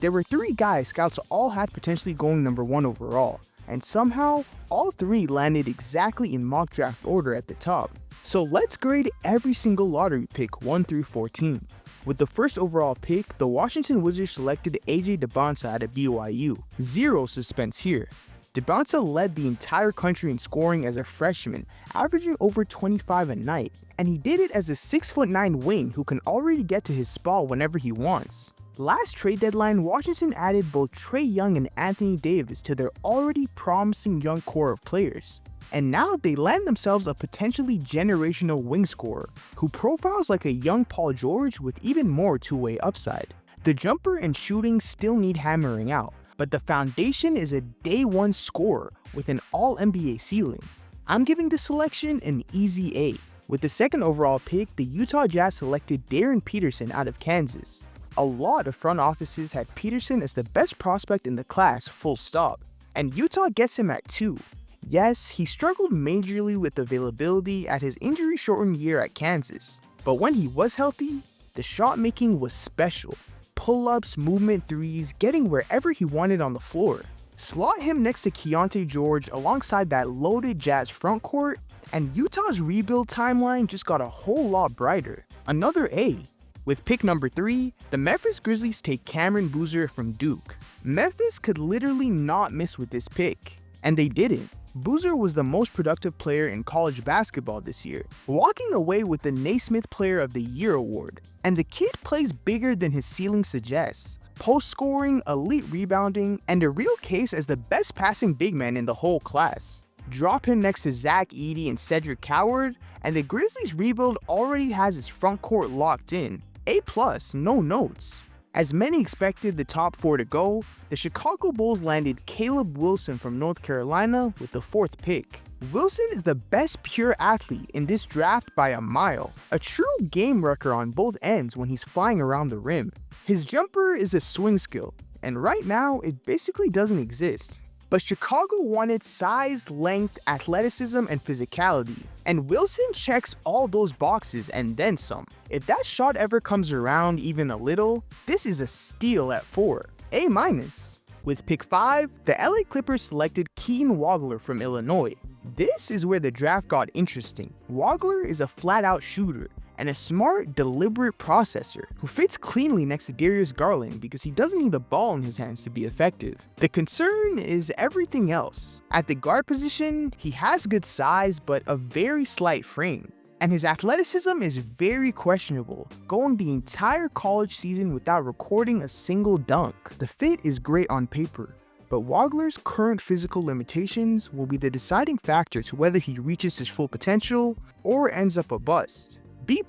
There were 3 guys scouts all had potentially going number 1 overall, and somehow, all 3 landed exactly in mock draft order at the top. So let's grade every single lottery pick 1 through 14. With the first overall pick, the Washington Wizards selected AJ Dybantsa out of BYU. Zero suspense here. Dybantsa led the entire country in scoring as a freshman, averaging over 25 a night, and he did it as a 6'9" wing who can already get to his spot whenever he wants. Last trade deadline, Washington added both Trae Young and Anthony Davis to their already promising young core of players. And now they land themselves a potentially generational wing scorer, who profiles like a young Paul George with even more two-way upside. The jumper and shooting still need hammering out, but the foundation is a day 1 scorer with an all-NBA ceiling. I'm giving this selection an easy A. With the second overall pick, the Utah Jazz selected Darren Peterson out of Kansas. A lot of front offices had Peterson as the best prospect in the class, full stop, and Utah gets him at 2. Yes, he struggled majorly with availability at his injury-shortened year at Kansas, but when he was healthy, the shot making was special. Pull-ups, movement threes, getting wherever he wanted on the floor. Slot him next to Keontae George alongside that loaded Jazz frontcourt, and Utah's rebuild timeline just got a whole lot brighter. Another A. With pick number 3, the Memphis Grizzlies take Cameron Boozer from Duke. Memphis could literally not miss with this pick, and they didn't. Boozer was the most productive player in college basketball this year, walking away with the Naismith Player of the Year award. And the kid plays bigger than his ceiling suggests. Post scoring, elite rebounding, and a real case as the best passing big man in the whole class. Drop him next to Zach Edey and Cedric Coward, and the Grizzlies rebuild already has its front court locked in. A+, no notes. As many expected the top 4 to go, the Chicago Bulls landed Caleb Wilson from North Carolina with the 4th pick. Wilson is the best pure athlete in this draft by a mile, a true game wrecker on both ends when he's flying around the rim. His jumper is a swing skill, and right now it basically doesn't exist. But Chicago wanted size, length, athleticism, and physicality, and Wilson checks all those boxes and then some. If that shot ever comes around even a little, this is a steal at 4. A-. With pick 5, the LA Clippers selected Keaton Wagler from Illinois. This is where the draft got interesting. Wagler is a flat-out shooter and a smart, deliberate processor who fits cleanly next to Darius Garland because he doesn't need the ball in his hands to be effective. The concern is everything else. At the guard position, he has good size but a very slight frame, and his athleticism is very questionable, going the entire college season without recording a single dunk. The fit is great on paper, but Wagler's current physical limitations will be the deciding factor to whether he reaches his full potential or ends up a bust. B+.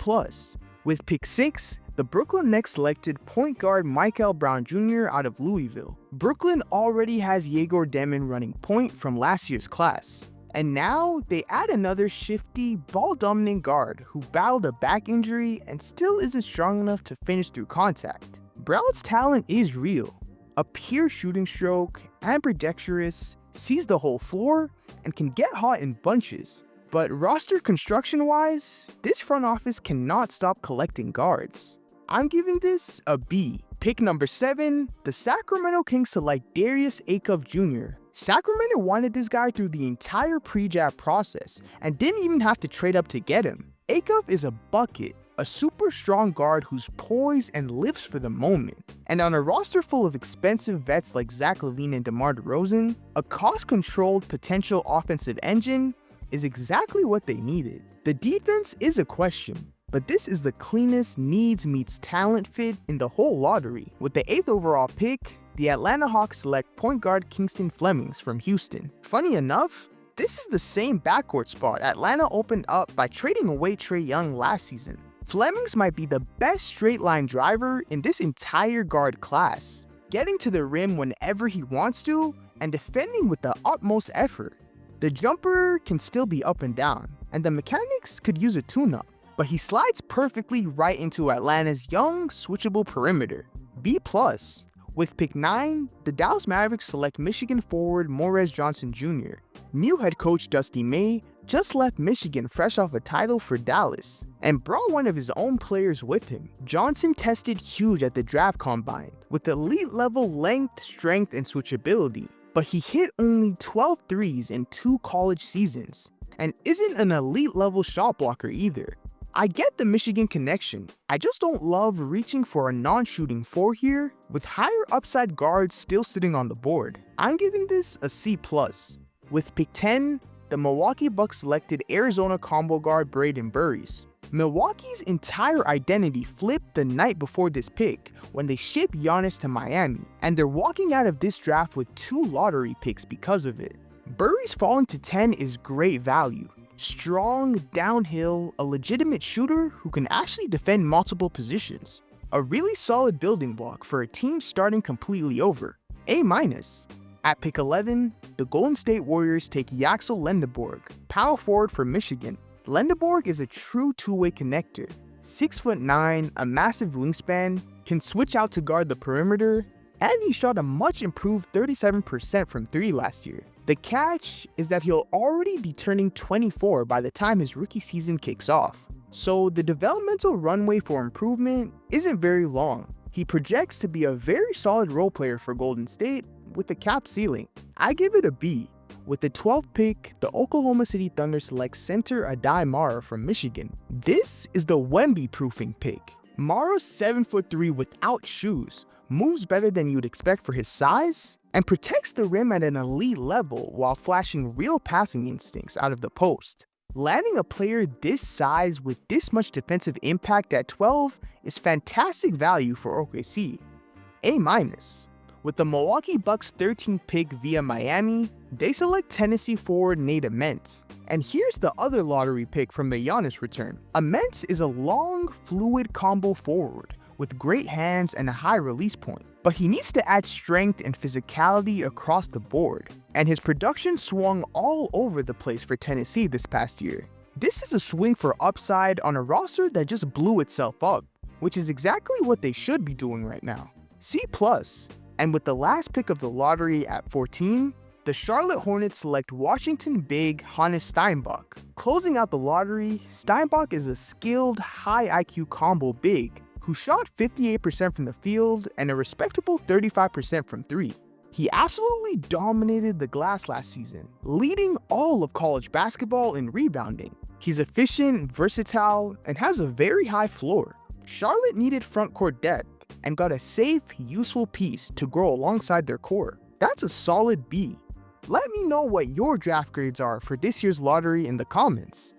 With pick 6, the Brooklyn Nets selected point guard Michael Brown Jr. out of Louisville. Brooklyn already has Yegor Demon running point from last year's class, and now they add another shifty, ball-dominant guard who battled a back injury and still isn't strong enough to finish through contact. Brown's talent is real. A pure shooting stroke, ambidextrous, sees the whole floor, and can get hot in bunches. But roster construction-wise, this front office cannot stop collecting guards. I'm giving this a B. Pick number 7, the Sacramento Kings select Darius Acuff Jr. Sacramento wanted this guy through the entire pre-draft process and didn't even have to trade up to get him. Acuff is a bucket, a super strong guard who's poised and lives for the moment. And on a roster full of expensive vets like Zach LaVine and DeMar DeRozan, a cost-controlled potential offensive engine is exactly what they needed. The defense is a question, but this is the cleanest needs meets talent fit in the whole lottery. With the 8th overall pick, the Atlanta Hawks select point guard Kingston Flemings from Houston. Funny enough, this is the same backcourt spot Atlanta opened up by trading away Trae Young last season. Flemings might be the best straight line driver in this entire guard class, getting to the rim whenever he wants to and defending with the utmost effort. The jumper can still be up and down, and the mechanics could use a tune-up, but he slides perfectly right into Atlanta's young, switchable perimeter. B+. With pick 9, the Dallas Mavericks select Michigan forward Morez Johnson Jr. New head coach Dusty May just left Michigan fresh off a title for Dallas and brought one of his own players with him. Johnson tested huge at the draft combine with elite level length, strength, and switchability, but he hit only 12 threes in 2 college seasons and isn't an elite level shot blocker either. I get the Michigan connection, I just don't love reaching for a non-shooting 4 here with higher upside guards still sitting on the board. I'm giving this a C+. With pick 10, the Milwaukee Bucks selected Arizona combo guard Braden Burries. Milwaukee's entire identity flipped the night before this pick when they shipped Giannis to Miami, and they're walking out of this draft with 2 lottery picks because of it. Burries falling to 10 is great value. Strong, downhill, a legitimate shooter who can actually defend multiple positions. A really solid building block for a team starting completely over. A-. At pick 11, the Golden State Warriors take Yaxel Lendeborg, power forward for Michigan. Lendeborg is a true two-way connector. 6'9", a massive wingspan, can switch out to guard the perimeter, and he shot a much improved 37% from 3 last year. The catch is that he'll already be turning 24 by the time his rookie season kicks off, so the developmental runway for improvement isn't very long. He projects to be a very solid role player for Golden State with a cap ceiling. I give it a B. With the 12th pick, the Oklahoma City Thunder select center Adai Mara from Michigan. This is the Wemby-proofing pick. Mara's 7'3" without shoes, moves better than you'd expect for his size, and protects the rim at an elite level while flashing real passing instincts out of the post. Landing a player this size with this much defensive impact at 12 is fantastic value for OKC. A-. With the Milwaukee Bucks 13th pick via Miami, they select Tennessee forward Nate Ament. And here's the other lottery pick from the Giannis return. Ament is a long, fluid combo forward with great hands and a high release point, but he needs to add strength and physicality across the board, and his production swung all over the place for Tennessee this past year. This is a swing for upside on a roster that just blew itself up, which is exactly what they should be doing right now. C+. And with the last pick of the lottery at 14, the Charlotte Hornets select Washington big Hannes Steinbach. Closing out the lottery, Steinbach is a skilled, high IQ combo big who shot 58% from the field and a respectable 35% from 3. He absolutely dominated the glass last season, leading all of college basketball in rebounding. He's efficient, versatile, and has a very high floor. Charlotte needed frontcourt depth and got a safe, useful piece to grow alongside their core. That's a solid B. Let me know what your draft grades are for this year's lottery in the comments.